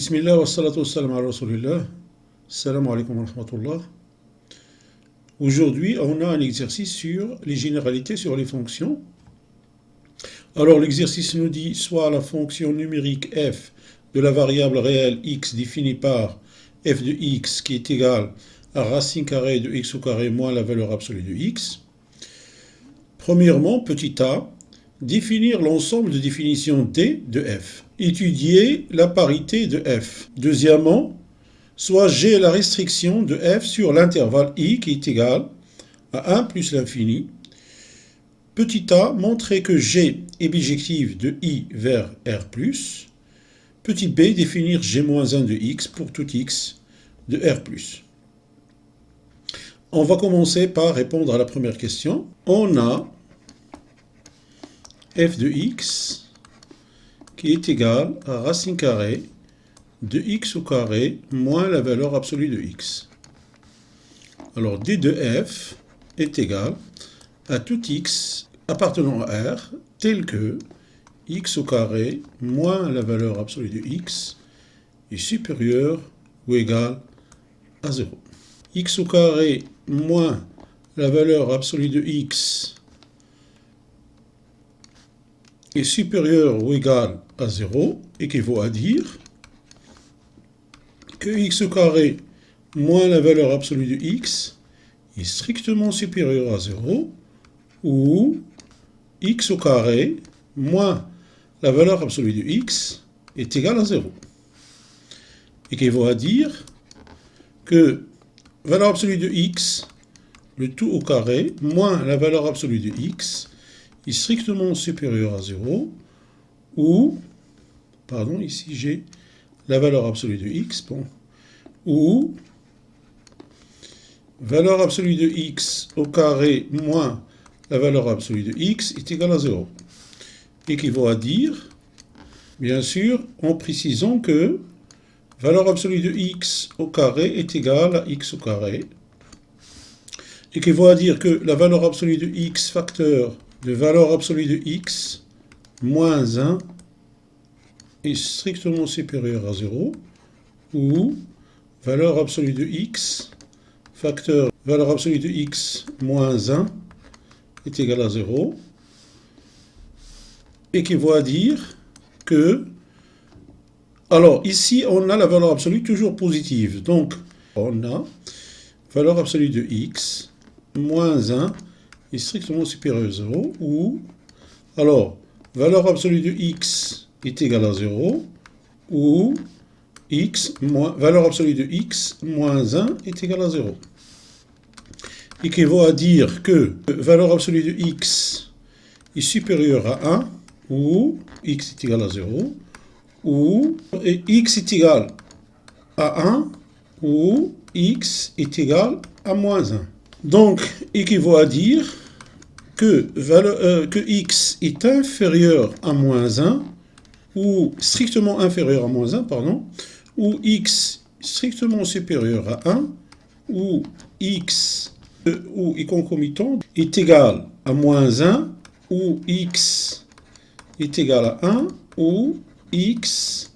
Bismillah wa salatu wa salam ala rasulillah. Salam alaikum wa rahmatullah. Aujourd'hui, on a un exercice sur les généralités sur les fonctions. Alors, l'exercice nous dit soit la fonction numérique f de la variable réelle x définie par f de x qui est égale à racine carrée de x au carré moins la valeur absolue de x. Premièrement, petit a, définir l'ensemble de définitions d de f. Étudier la parité de f. Deuxièmement, soit g la restriction de f sur l'intervalle i qui est égal à 1 plus l'infini. Petit a, montrer que g est bijective de i vers r+. Petit b, définir g-1 de x pour tout x de r+. On va commencer par répondre à la première question. On a f de x qui est égal à racine carrée de x au carré moins la valeur absolue de x. Alors d de f est égal à tout x appartenant à R tel que x au carré moins la valeur absolue de x est supérieur ou égal à 0. X au carré moins la valeur absolue de x est supérieur ou égal à 0 équivaut à dire que x au carré moins la valeur absolue de x est strictement supérieur à 0 ou x au carré moins la valeur absolue de x est égal à 0. Équivaut à dire que valeur absolue de x, le tout au carré, moins la valeur absolue de x est strictement supérieur à 0 ou, pardon, ici j'ai la valeur absolue de x, bon, ou valeur absolue de x au carré moins la valeur absolue de x est égale à 0. Équivaut à dire, bien sûr, en précisant que valeur absolue de x au carré est égale à x au carré. Équivaut à dire que la valeur absolue de x facteur de valeur absolue de x moins 1 est strictement supérieur à 0 ou valeur absolue de x facteur valeur absolue de x moins 1 est égal à 0 équivaut à dire que, alors ici on a la valeur absolue toujours positive, donc on a valeur absolue de x moins 1 est strictement supérieur à 0 ou, alors valeur absolue de x est égale à 0 ou x moins, valeur absolue de x moins 1 est égal à 0. Équivaut à dire que valeur absolue de x est supérieure à 1 ou x est égal à 0 ou x est égal à 1 ou x est égal à moins 1. Donc, équivaut à dire que x est inférieur à moins 1 ou strictement inférieur à moins 1, pardon, ou x strictement supérieur à 1 ou x ou y concomitant est égal à moins 1 ou x est égal à 1 ou x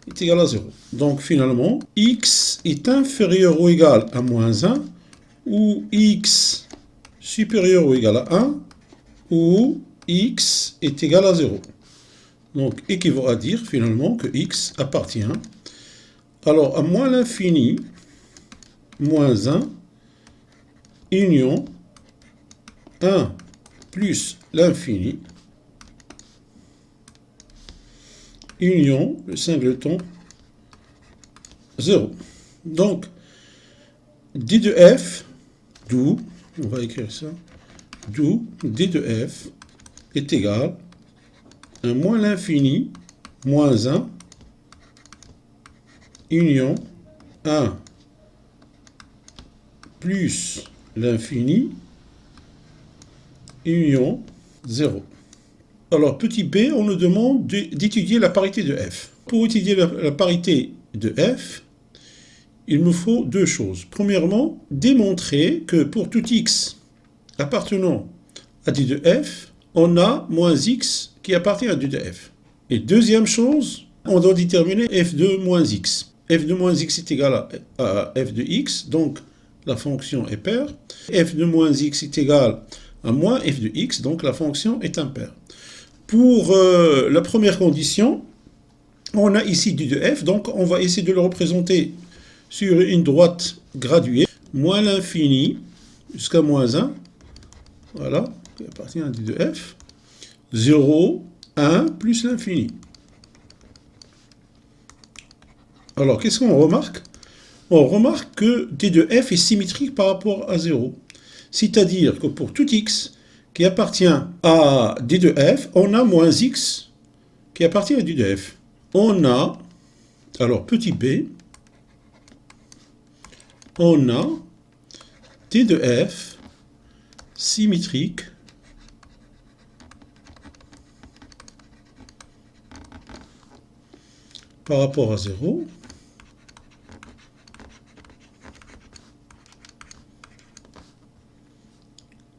est égal à 0. Donc finalement, x est inférieur ou égal à moins 1 ou x supérieur ou égal à 1 ou x est égal à 0. Donc équivaut à dire finalement que x appartient alors à moins l'infini moins 1 union 1 plus l'infini union le singleton 0. Donc d de f, d'où, on va écrire ça, d'où d de f est égal à moins l'infini moins 1 union 1 plus l'infini union 0. Alors, petit b, on nous demande d'étudier la parité de f. Pour étudier la parité de f, il me faut deux choses. Premièrement, démontrer que pour tout x appartenant à d de f, on a moins x qui appartient à d de f. Et deuxième chose, on doit déterminer f de moins x. F de moins x est égal à f de x, donc la fonction est paire. F de moins x est égal à moins f de x, donc la fonction est impaire. Pour la première condition, on a ici du de f, donc on va essayer de le représenter sur une droite graduée, moins l'infini jusqu'à moins 1, voilà, qui appartient à du de f, 0, 1 plus l'infini. Alors, qu'est-ce qu'on remarque? On remarque que d de f est symétrique par rapport à 0. C'est-à-dire que pour tout x qui appartient à d de f, on a moins x qui appartient à d de f. On a, alors petit b, on a d de f symétrique par rapport à 0.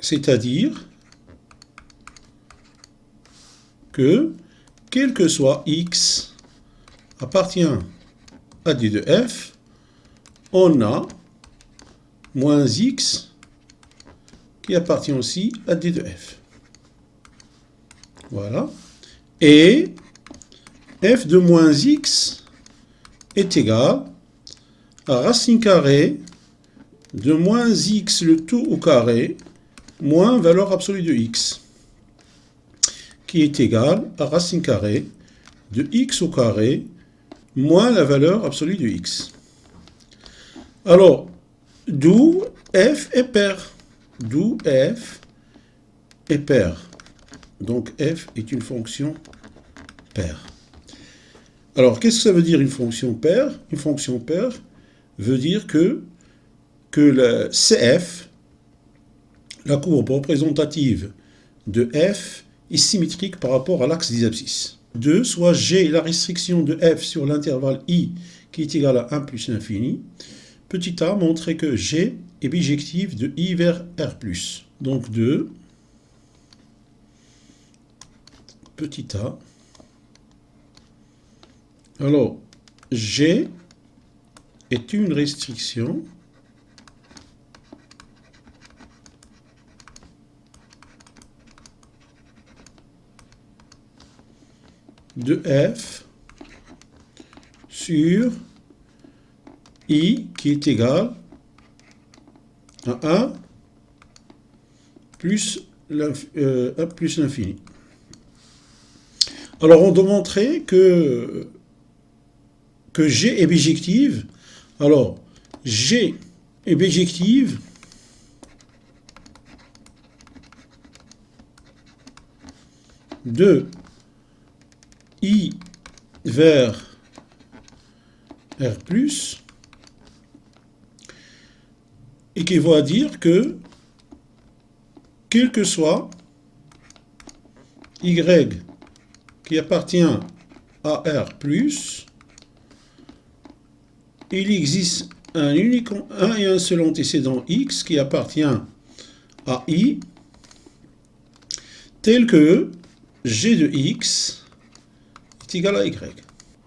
C'est-à-dire que, quel que soit x appartient à d de f, on a moins x qui appartient aussi à d de f. Voilà. Et f de moins x est égal à racine carrée de moins x le tout au carré moins valeur absolue de x, qui est égal à racine carrée de x au carré moins la valeur absolue de x. Alors, d'où f est paire. D'où f est paire. Donc f est une fonction paire. Alors, qu'est-ce que ça veut dire une fonction paire? Une fonction paire veut dire que le CF, la courbe représentative de f, est symétrique par rapport à l'axe des abscisses. 2, soit G, la restriction de f sur l'intervalle I, qui est égal à 1 plus l'infini. Petit a, montrer que G est bijective de I vers R+. Donc 2, petit a. Alors, G est une restriction de f sur I qui est égal à 1 plus l'infini. Alors, on doit montrer que G est bijective. Alors, G est bijective de I vers R+, et qui va dire que, quel que soit Y qui appartient à R+, il existe un et un seul antécédent X qui appartient à I, tel que G de X est égal à Y.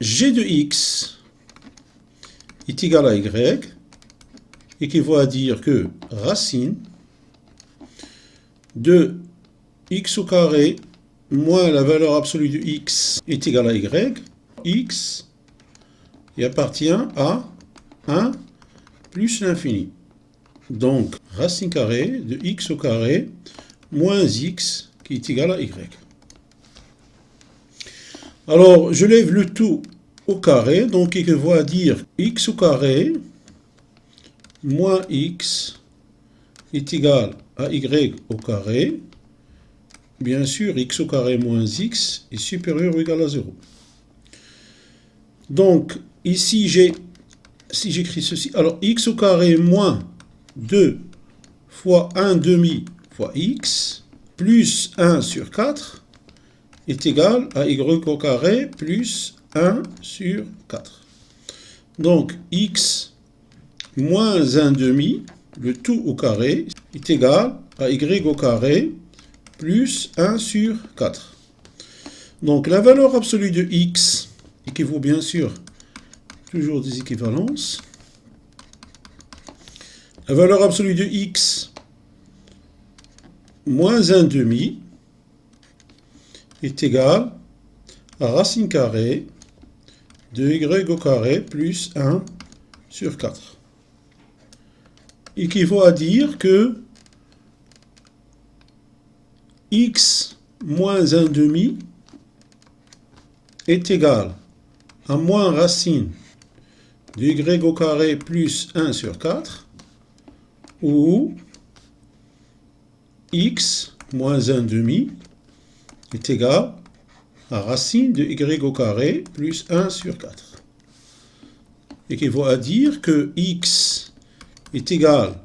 G de X est égal à Y, et qui va dire que racine de x au carré moins la valeur absolue de x est égal à y, x y appartient à 1 plus l'infini. Donc, racine carrée de x au carré moins x qui est égal à y. Alors, je lève le tout au carré, donc il va dire x au carré moins x est égal à y au carré. Bien sûr, x au carré moins x est supérieur ou égal à 0. Donc, ici, si j'écris ceci, alors x au carré moins 2 fois 1 demi fois x plus 1 sur 4 est égal à y au carré plus 1 sur 4. Donc, x moins 1 demi, le tout au carré, est égal à y au carré plus 1 sur 4. Donc, la valeur absolue de x équivaut bien sûr toujours des équivalences. La valeur absolue de x moins 1 demi est égale à racine carrée de y au carré plus 1 sur 4. Équivaut à dire que x moins 1 demi est égal à moins racine de y au carré plus 1 sur 4, où x moins 1 demi est égal à racine de y au carré plus 1 sur 4. Équivaut à dire que x est égal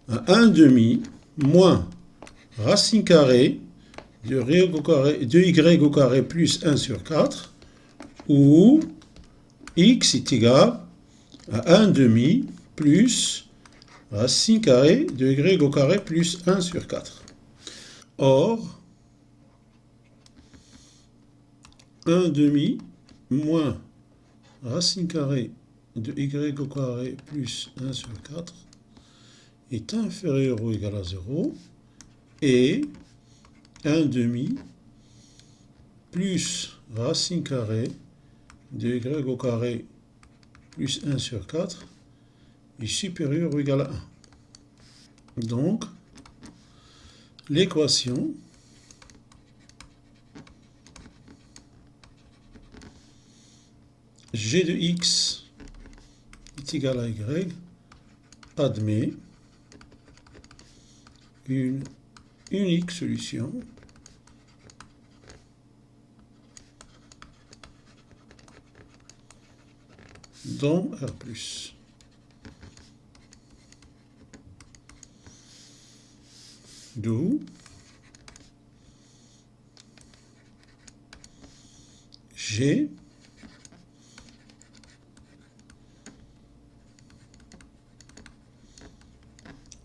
à 1 demi moins racine carrée de y au carré plus 1 sur 4, où x est égal à 1 demi plus racine carrée de y au carré plus 1 sur 4. Or, 1 demi moins racine carrée de y au carré plus 1 sur 4 est inférieur ou égal à 0, et 1 demi plus racine carrée de y au carré plus 1 sur 4 est supérieur ou égal à 1. Donc, l'équation g de x est égal à y admet une unique solution dans R+. D'où G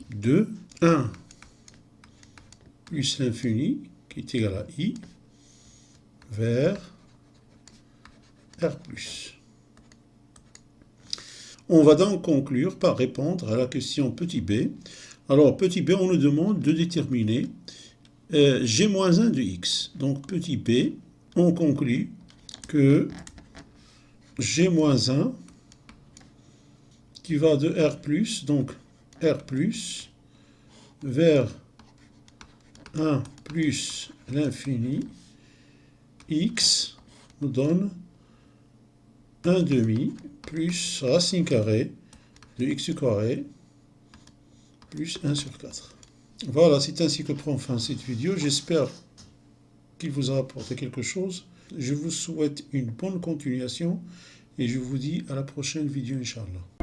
de 1 plus l'infini qui est égal à I vers R+. On va donc conclure par répondre à la question petit b. Alors, petit b, on nous demande de déterminer g-1 de x. Donc, petit b, on conclut que g-1 qui va de R+, donc R+, vers 1 plus l'infini, x nous donne 1 demi plus racine carrée de x au carré plus 1 sur 4. Voilà, c'est ainsi que prend fin cette vidéo. J'espère qu'il vous a apporté quelque chose. Je vous souhaite une bonne continuation et je vous dis à la prochaine vidéo, Inch'Allah.